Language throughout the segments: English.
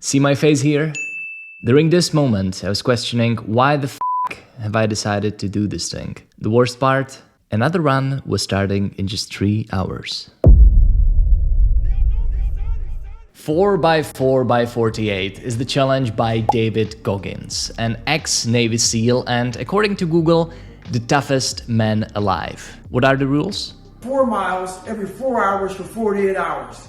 See my face here? During this moment, I was questioning why the have I decided to do this thing. The worst part, another run was starting in just 3 hours. 4x4x48 is the challenge by David Goggins, an ex-Navy SEAL and, according to Google, the toughest man alive. What are the rules? 4 miles every 4 hours for 48 hours.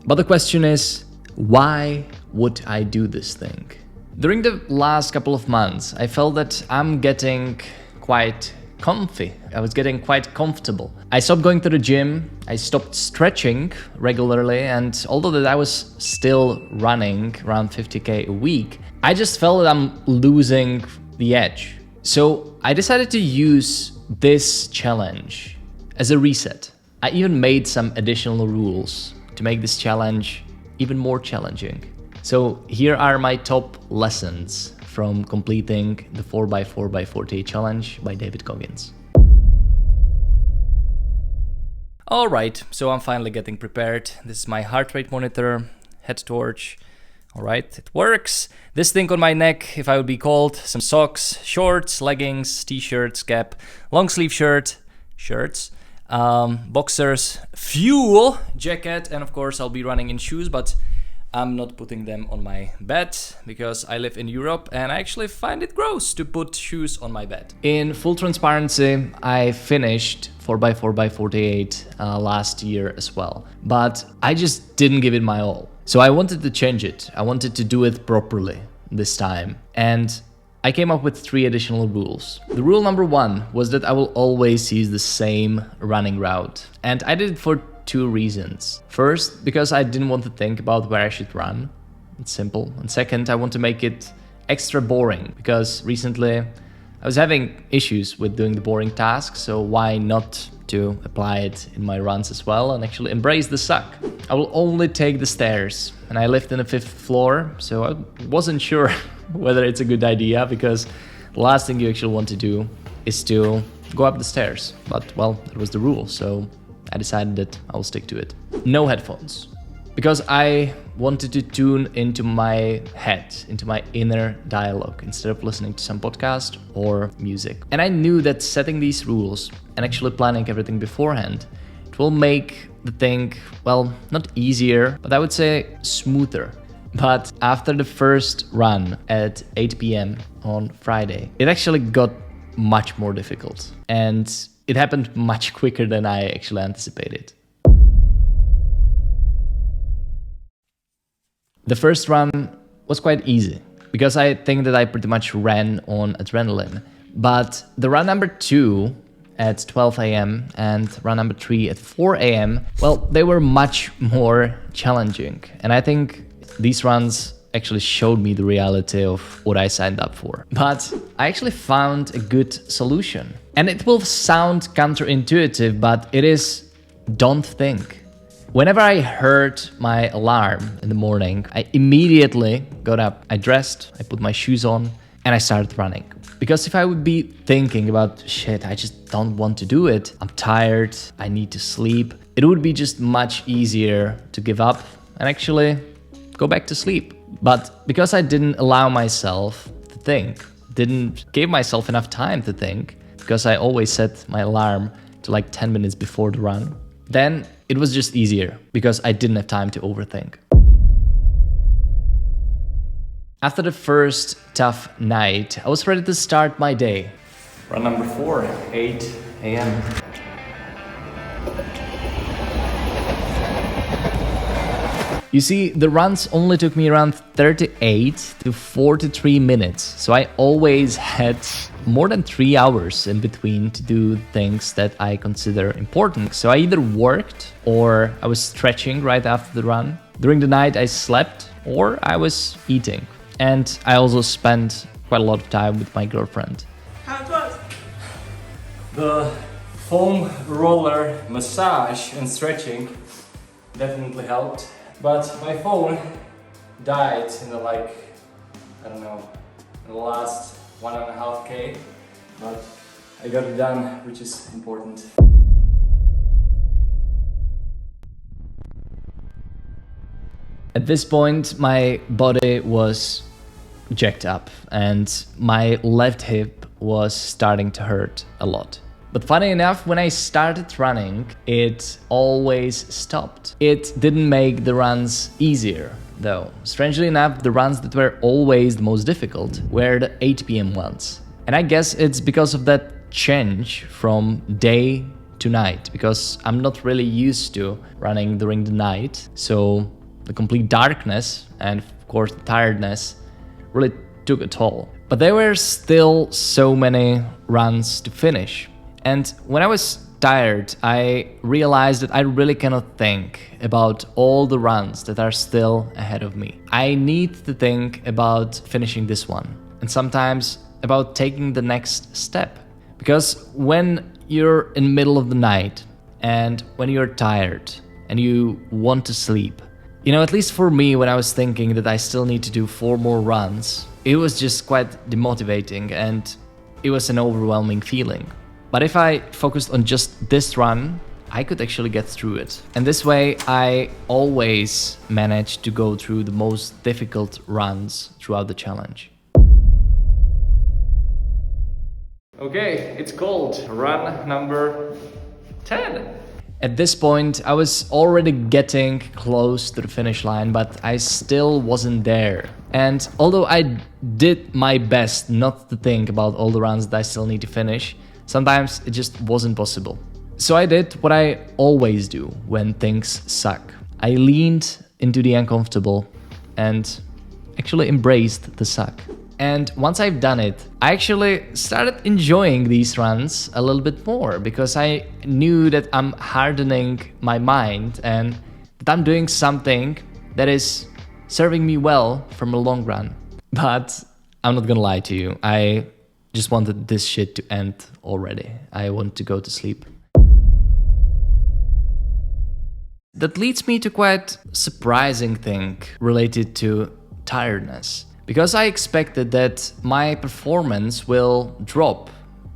But the question is, why would I do this thing? During the last couple of months, I felt that I'm getting quite comfy. I was getting quite comfortable. I stopped going to the gym, I stopped stretching regularly, and although that I was still running around 50k a week, I just felt that I'm losing the edge. So I decided to use this challenge as a reset. I even made some additional rules to make this challenge even more challenging. So here are my top lessons from completing the 4x4x48 challenge by David Goggins. Alright, so I'm finally getting prepared. This is my heart rate monitor, head torch. Alright, it works. This thing on my neck, if I would be cold, some socks, shorts, leggings, t-shirts, cap, long sleeve shirts, boxers, fuel, jacket, and of course I'll be running in shoes, but I'm not putting them on my bed because I live in Europe and I actually find it gross to put shoes on my bed. In full transparency, I finished 4x4x48 last year as well, but I just didn't give it my all. So I wanted to change it. I wanted to do it properly this time. And I came up with 3 additional rules. The rule number 1 was that I will always use the same running route. And I did it for 2 reasons. First, because I didn't want to think about where I should run. It's simple. And second, I want to make it extra boring because recently I was having issues with doing the boring tasks, so why not to apply it in my runs as well and actually embrace the suck. I will only take the stairs, and I lived in the 5th floor, so I wasn't sure whether it's a good idea because the last thing you actually want to do is to go up the stairs. But well, that was the rule, so I decided that I will stick to it. No headphones. Because I wanted to tune into my head, into my inner dialogue, instead of listening to some podcast or music. And I knew that setting these rules and actually planning everything beforehand, it will make the thing, well, not easier, but I would say smoother. But after the first run at 8 p.m. on Friday, it actually got much more difficult. And it happened much quicker than I actually anticipated. The first run was quite easy because I think that I pretty much ran on adrenaline. But the run number 2 at 12 a.m. and run number 3 at 4 a.m., well, they were much more challenging. And I think these runs actually showed me the reality of what I signed up for. But I actually found a good solution. And it will sound counterintuitive, but it is don't think. Whenever I heard my alarm in the morning, I immediately got up, I dressed, I put my shoes on, and I started running. Because if I would be thinking about, shit, I just don't want to do it, I'm tired, I need to sleep, it would be just much easier to give up and actually go back to sleep. But because I didn't allow myself to think, didn't give myself enough time to think, because I always set my alarm to like 10 minutes before the run, then it was just easier because I didn't have time to overthink. After the first tough night, I was ready to start my day. Run number 4, 8 a.m. You see, the runs only took me around 38 to 43 minutes, so I always had more than 3 hours in between to do things that I consider important. So I either worked or I was stretching right after the run. During the night I slept or I was eating. And I also spent quite a lot of time with my girlfriend. How it was? The foam roller massage and stretching definitely helped. But my phone died in the in the last 1.5K, but I got it done, which is important. At this point, my body was jacked up and my left hip was starting to hurt a lot. But funny enough, when I started running, it always stopped. It didn't make the runs easier, though. Strangely enough, the runs that were always the most difficult were the 8 p.m. ones. And I guess it's because of that change from day to night, because I'm not really used to running during the night. So the complete darkness and of course the tiredness really took a toll. But there were still so many runs to finish. And when I was tired, I realized that I really cannot think about all the runs that are still ahead of me. I need to think about finishing this one, and sometimes about taking the next step. Because when you're in the middle of the night and when you're tired and you want to sleep, at least for me, when I was thinking that I still need to do 4 more runs, it was just quite demotivating and it was an overwhelming feeling. But if I focused on just this run, I could actually get through it. And this way, I always managed to go through the most difficult runs throughout the challenge. Okay, it's called run number 10. At this point, I was already getting close to the finish line, but I still wasn't there. And although I did my best not to think about all the runs that I still need to finish, sometimes it just wasn't possible. So I did what I always do when things suck. I leaned into the uncomfortable and actually embraced the suck. And once I've done it, I actually started enjoying these runs a little bit more, because I knew that I'm hardening my mind and that I'm doing something that is serving me well from a long run. But I'm not gonna lie to you, I just wanted this shit to end already. I want to go to sleep. That leads me to quite surprising thing related to tiredness. Because I expected that my performance will drop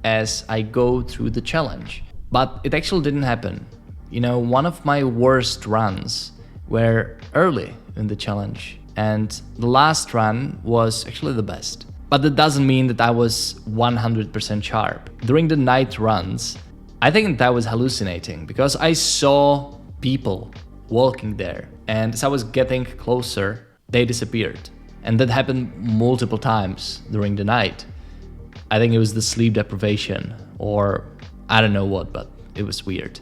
as I go through the challenge. But it actually didn't happen. One of my worst runs were early in the challenge, and the last run was actually the best. But that doesn't mean that I was 100% sharp. During the night runs, I think that I was hallucinating, because I saw people walking there, and as I was getting closer, they disappeared. And that happened multiple times during the night. I think it was the sleep deprivation, or I don't know what, but it was weird.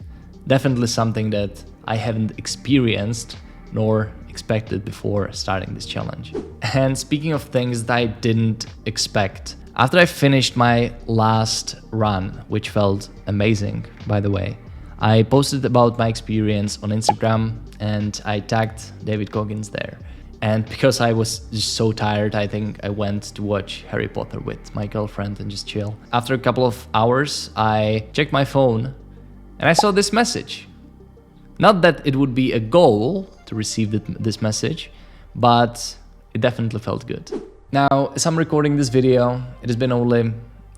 Definitely something that I haven't experienced nor expected before starting this challenge. And speaking of things that I didn't expect, after I finished my last run, which felt amazing, by the way, I posted about my experience on Instagram and I tagged David Goggins there. And because I was just so tired, I think I went to watch Harry Potter with my girlfriend and just chill. After a couple of hours, I checked my phone and I saw this message. Not that it would be a goal to receive this message, but it definitely felt good. Now, as I'm recording this video, it has been only,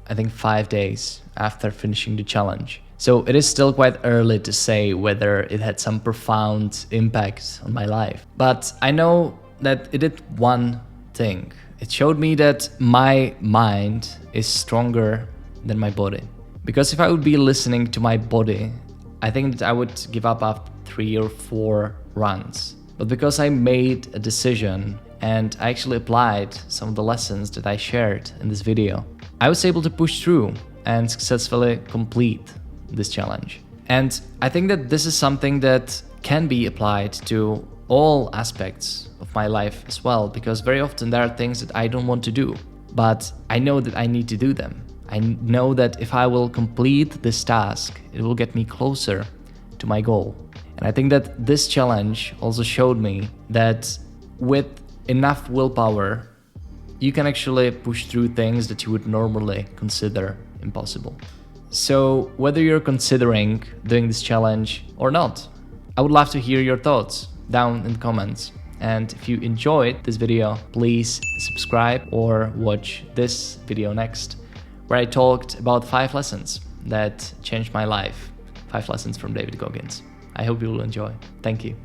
I think, 5 days after finishing the challenge. So it is still quite early to say whether it had some profound impact on my life. But I know that it did one thing. It showed me that my mind is stronger than my body. Because if I would be listening to my body, I think that I would give up after 3 or 4 runs. But because I made a decision and I actually applied some of the lessons that I shared in this video, I was able to push through and successfully complete this challenge. And I think that this is something that can be applied to all aspects of my life as well, because very often there are things that I don't want to do, but I know that I need to do them. I know that if I will complete this task, it will get me closer to my goal. And I think that this challenge also showed me that with enough willpower, you can actually push through things that you would normally consider impossible. So whether you're considering doing this challenge or not, I would love to hear your thoughts down in the comments. And if you enjoyed this video, please subscribe or watch this video next, where I talked about 5 lessons that changed my life. 5 lessons from David Goggins. I hope you will enjoy. Thank you.